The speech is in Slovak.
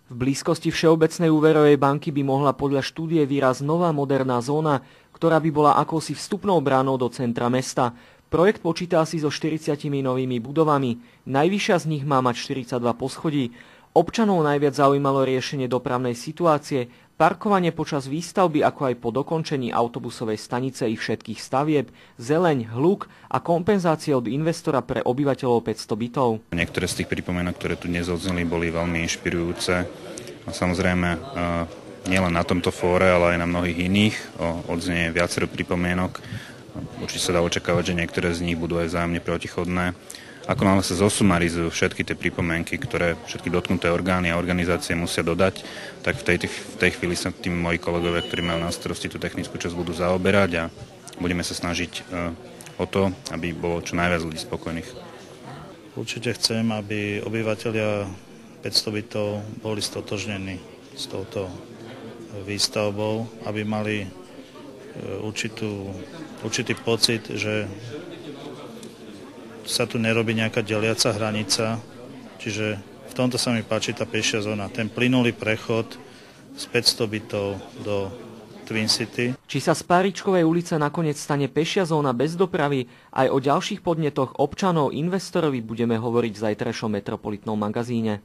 V blízkosti Všeobecnej úverovej banky by mohla podľa štúdie výraz nová moderná zóna, ktorá by bola akousi vstupnou bránou do centra mesta. Projekt počíta asi so 40 novými budovami. Najvyššia z nich má mať 42 poschodí. Občanov najviac zaujímalo riešenie dopravnej situácie, parkovanie počas výstavby, ako aj po dokončení autobusovej stanice i všetkých stavieb, zeleň, hluk a kompenzácie od investora pre obyvateľov 500 bytov. Niektoré z tých pripomienok, ktoré tu dnes odzneli, boli veľmi inšpirujúce. A samozrejme, nielen na tomto fóre, ale aj na mnohých iných odznie viacero pripomienok. Určite sa dá očakávať, že niektoré z nich budú aj vzájomne protichodné. Ako náhle sa zosumarizujú všetky tie pripomienky, ktoré všetky dotknuté orgány a organizácie musia dodať, tak v tej chvíli sa tým moji kolegovia, ktorí majú na starosti tú technickú časť, budú zaoberať a budeme sa snažiť o to, aby bolo čo najviac ľudí spokojných. Určite chcem, aby obyvateľia 500 bytov boli stotožnení s touto výstavbou, aby mali určitý pocit, že sa tu nerobí nejaká deliaca hranica, čiže v tomto sa mi páči tá pešia zóna, ten plynulý prechod z 500 bytov do Twin City. Či sa z Páričkovej ulice nakoniec stane pešia zóna bez dopravy, aj o ďalších podnetoch občanov, investorovi budeme hovoriť v zajtrajšom Metropolitnom magazíne.